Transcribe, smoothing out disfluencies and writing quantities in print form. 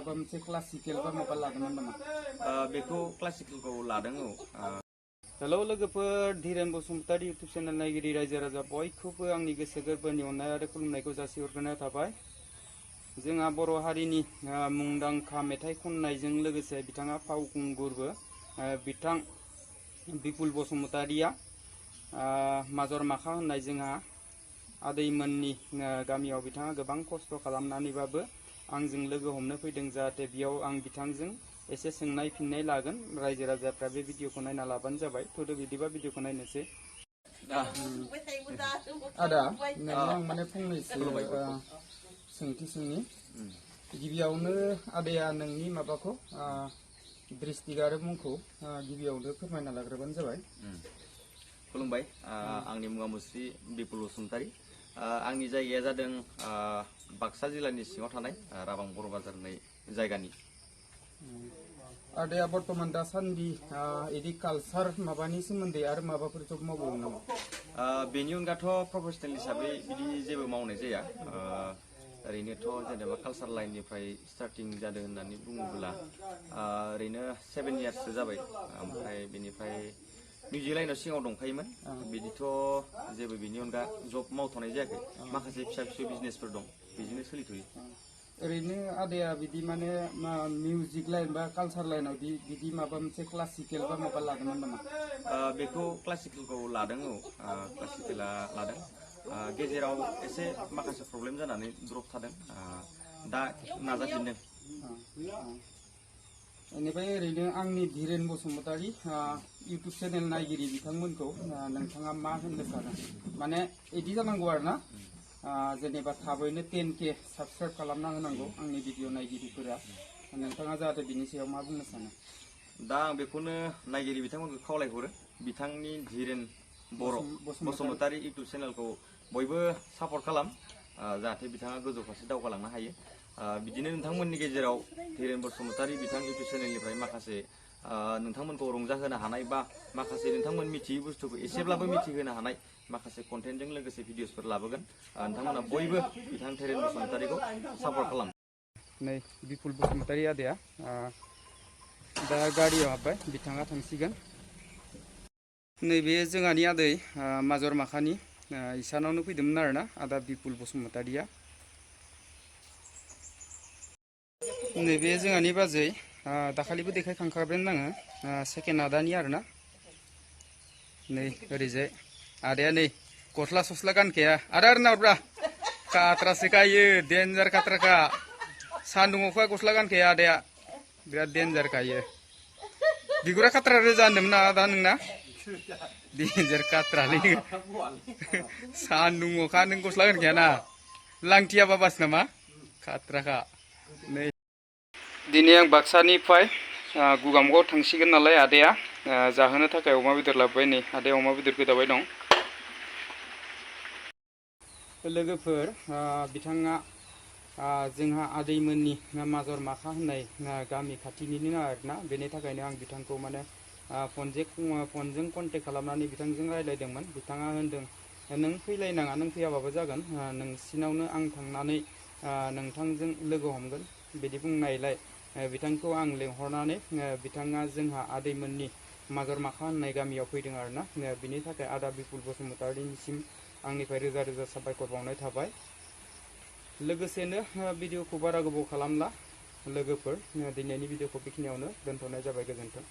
माबा मोनसे क्लासिकेल बा माबा लादोंमोन नामा? बेखौ क्लासिकेलखौ लादों औ। हेलौ लोगोफोर, धीरेन बसुमतारी इउटुब चेनेल नायगिरि रायजो राजा बयखौबो आंनि गोसो गोरबोनि अननाय आरो खुलुमनायखौ जासिहरग्रोनाय थाबाय। जोंहा बर' हारिनि मुंदांखा मेथाइ खननायजों लोगोसे बिथाङा फावखुंगुरबो। बिथां बिपुल बसुमतारीया माजर माखा होननाय जोंहा आदैमोननि गामियाव बिथाङा गोबां खस्थ' खालामनानैबाबो आंजों लोगो हमनो फैदों, जाहाथे बेयाव आं बिथांजों एसे सोंनाय फिननाय लागोन। रायजो राजाफ्रा बे भिडिअखौ नायना लाबानो जाबाय। थ'दो बिदिबा भिडिअखौ नायनोसै। आदा, नोंनाव आं माने फंनैसो सोंथि सोंनि। गिबियावनो आदाया नोंनि माबाखौ डिस्ट्रिक्ट आरो मुंखौ गिबियावनो फोरमायना लाग्रोबानो जाबाय। खुलुमबाय, आंनि मुङा मुस्रि बिपुल बसुमतारी। आंनि जायगाया जादों बाक्सा जिल्लानि सिङाव थानाय राबां बर' बाजार होननाय जायगानि। आदाया बर्तमान दासान्दि इदि कालचार माबानि सोमोन्दै आरो माबाफोर जब मावबावो नामा? बेनि अनगाथ' प्रफेसनेल हिसाबै बिदि जेबो मावनाय जाया। ओरैनोथ' जेनेबा कालचार लाइननिफ्राय स्टार्टिं जादों होननानै बुङोब्ला ओरैनो 7 इयार्ससो जाबाय। ओमफ्राय बेनिफ्राय मिउजिक लाइनाव सिगाङाव दंखायोमोन। बिदिथ' जेबो बिनि अनगा जब मावथ'नाय जायाखै। माखासे फिसा फिसौ बिजनेसफोर दं, बेजोंनो सोलिथ'यो। ओरैनो आदाया बिदि माने मिउजिक लाइन बा कालचार लाइनाव बिदि माबा मोनसे क्लासिकेल बा माबा लादोंमोन नामा? बेखौ क्लासिकेलखौ लादों औ। क्लासिकेला लादों। गेजेराव एसे माखासे प्रब्लेम जानानै द्रप थादों। दा नाजाफिनदों। बेनिफ्राय ओरैनो आंनि धीरेन बसुमतारी इउटुब चेनेल नायगिरि बिथांमोनखौ नोंथाङा मा होननो सानो? माने इदि जानांगौ आरो ना, जेनेबा थाबैनो 10K साबस्क्राइब खालामना होनांगौ आंनि भिडिअ नायगिरिफोरा। नोंथाङा जाहाथे बिनि सायाव मा बुंनो सानो? दा आं बेखौनो नायगिरि बिथांमोनखौ खावलायहरो, बिथांनि धीरेन बर' बसुमतारी इउटुब चेनेलखौ बयबो सापर्ट खालाम, जाहाथे बिथाङा गोजौ फारसे दावगालांनो हायो। बिदिनो नोंथांमोननि गेजेराव धीरेन बसुमतारी बिथां इउटुब चेनेलनिफ्राय माखासे नोंथांमोनखौ रंजाहोनो हानाय बा माखासे नोंथांमोन मिथियै बुस्थुखौ एसेब्लाबो मिथिहोनो हानाय माखासे कन्टेन्टजों लोगोसे भिडिअसफोर लाबोगोन। नोंथांमोना बयबो बिथां धीरेन बसुमतारीखौ सापर्ट खालाम। नै बिपुल बसुमतारी आदाया दा गारियाव हाब्बाय, बिथाङा थांसिगोन। नैबे जोंहानि आदै माजर माखानि इसानावनो फैदोंमोन आरोना आदा बिपुल बसुमतारीया। नैबे जोंहानि बाजै, दाखालिबो देखायखांखाबायानो आङो, सेकेन्ड आदानि आरोना। नै ओरैजाय आदाया नै गस्ला सस्ला गानखाया। आदा नारब्रा खाथ्रासो खायो, देन्जार खाथ्राखा। सान्दुं अखा गस्ला गानखाया आदाया, बिराद देन्जार खायो। बिगुरा खाथ्रा रोजा होनदोंमोन ना आदा नोंना? देन्जार खाथ्रालै सान्दुं अखा नों गस्ला गानखायाना, लांथिया बाबासो नामा? खाथ्राखा। नै दिनै आं बाक्सानिफ्राय गुगामगाव थांसिगोन नालाय आदाया जाहोनो थाखाय अमा बेदर लाबोबाय। नै आदाया अमा बेदर गोदाबाय दं। लोगोफोर, बिथाङा जोंहा आदैमोननि माजर माखा होननाय गामि खाथिनिनो आरोना। बेनि थाखायनो आं बिथांखौ माने फनजों कन्टेक्ट खालामनानै बिथांजों रायज्लायदोंमोन। बिथाङा होनदों नों फैलायनाङा, नों फैयाबाबो जागोन, नोंसिनावनो आं थांनानै नोंथांजों लोगो हमगोन बिदि बुंनायलाय बिथांखौ आं लेंहरनानै बिथाङा जोंहा आदैमोननि माजर माखा होननाय गामियाव फैदों आरोना। बिनि थाखाय आदा बिपुल बसुमतारीनिसिम आंनिफ्राय रोजा रोजा साबायखर बावनाय थाबाय। लोगोसेनो भिडिअखौ बारा गोबाव खालामला लोगोफोर, दिनैनि भिडिअखौ बेखिनियावनो दोनथ'नाय जाबाय। गोजोन्थों।